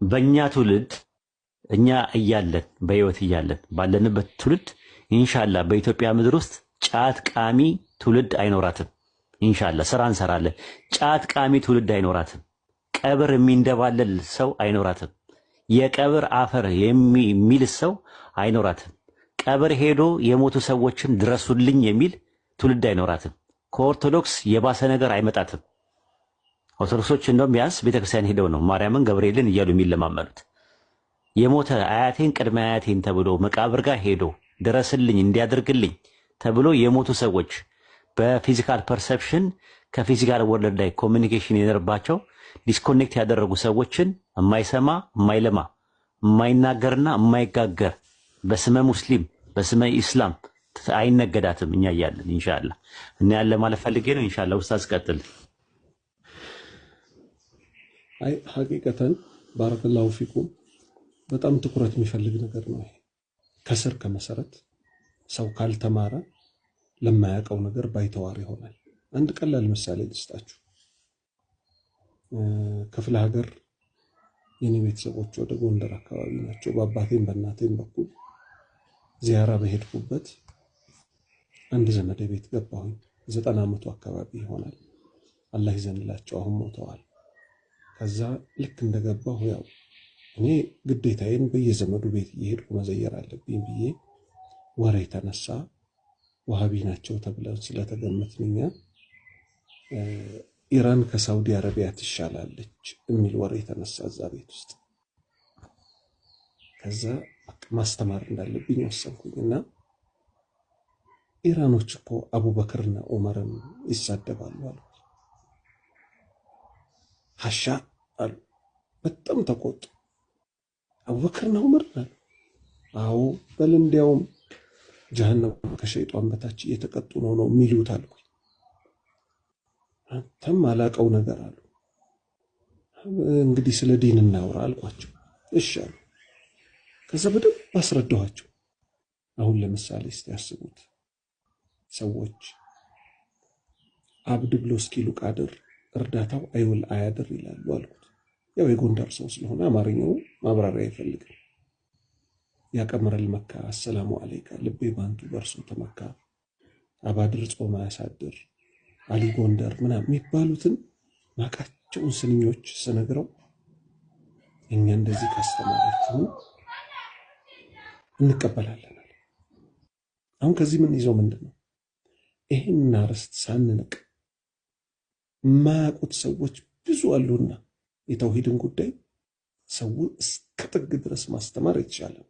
በእኛ ትውልድ እኛ እያለን በህይወት እያለን ባለንበት ትውልድ ኢንሻአላህ በኢትዮጵያ ምድር ውስጥ ጫት ቃሚ ትውልድ አይኖራትም። ኢንሻአላህ ስራ እንሰራለን። ጫት ቃሚ ትውልድ አይኖራትም። ቀብር የሚንደባለል ሰው አይኖራትም። የቀብር አፈር የሚል ሰው አይኖራትም። ቀብር ሄዶ የሞቱ ሰዎችን ድረሱልኝ የሚል ትውልድ አይኖራትም። ከኦርቶዶክስ የባሰ ነገር አይመጣትም። ኦርቶዶክሶች እንደውም ቢያንስ ቤተክርስቲያን ሄደው ነው ማርያምን ገብርኤልን እያሉ የሚለማመኑት። የሞተ አያቴን ቅድመ አያቴን ተብሎ መቃብር ጋር ሄዶ ድረስልኝ እንዲያደርግልኝ ተብሎ የሞቱ ሰዎች በፊዚካል ፐርሰፕሽን ከፊዚካል ወርልድ ላይ ኮሚኒኬሽን የነበረባቸው ዲስኮኔክት ያደረጉ ሰዎችን የማይሰማ የማይለማ የማይናገርና የማይጋገር በስመ ሙስሊም በስመ ኢስላም አይነገዳትም። እኛ እያለን ኢንሻአላህ እና ያለ ማለት ፈልጌ ነው። ኢንሻአላህ ኡስታዝ ቀጥል። አይ ሐቂቀተን ባረከላሁ ፊኩም በጣም ትኩረት የሚፈልግ ነገር ነው። ከስር ከመሰረት ሰው ካልተማረ ለማያውቀው ነገር ባይተዋር ይሆናል። አንድ ቀላል ምሳሌ ልስጣችሁ። ክፍለ ሀገር የኔ ቤተሰቦች ወደ ጎንደር አካባቢ ናቸው። በአባቴም በእናቴም በኩል ዚያራ በሄድኩበት አንድ ዘመድ ቤት ገባሁኝ። 90 ዓመቱ አካባቢ ይሆናል። አላህ ይዘንላቸው፣ አሁን ሞተዋል። ከዛ ልክ እንደገባሁ ያው እኔ ግዴታዬን በየዘመዱ ቤት እየሄድኩ መዘየር አለብኝ ብዬ ወሬ ተነሳ። ወሃቢ ናቸው ተብለው ስለተገመትንኛ ኢራን ከሳውዲ አረቢያ ትሻላለች የሚል ወሬ ተነሳ እዛ ቤት ውስጥ። ከዛ ማስተማር እንዳለብኝ ወሰንኩኝና ኢራኖች እኮ አቡበክርና ዑመርን ይሳደባሉ አሉ። ሐሻ አሉ። በጣም ተቆጡ። አቡበክርና ዑመር አሉ። አዎ በል እንዲያውም ጀሃነም ከሸይጣን በታች እየተቀጡ ነው የሚሉት አልኩ። አንተም አላቀው ነገር አሉ። እንግዲህ ስለ ዲን እናውራ አልኳቸው። እሺ አሉ። ከዛ በደንብ አስረዳኋቸው። አሁን ለምሳሌ እስቲ ያስቡት፣ ሰዎች አብድ ብሎ እስኪሉ ቃድር እርዳታው አይውል አያድር ይላሉ አልኩት። ያው የጎንደር ሰው ስለሆነ አማርኛው ማብራሪያ አይፈልግም። ያቀመረል መካ አሰላሙ አለይካ ልቤ ባንቱ በርሱ ተመካ፣ አባድር ጾማ ያሳድር አሊ ጎንደር ምናምን የሚባሉትን ማቃቸውን ስንኞች ስነግረው እኛ እንደዚህ ካስተማራችሁ እንቀበላለን። አሁን ከዚህ ምን ይዘው ምንድነው ይሄን አርስት ሳንነቅ ማያውቁት ሰዎች ብዙ አሉና የተውሂድን ጉዳይ ሰው እስከ ጥግ ድረስ ማስተማር ይቻላል።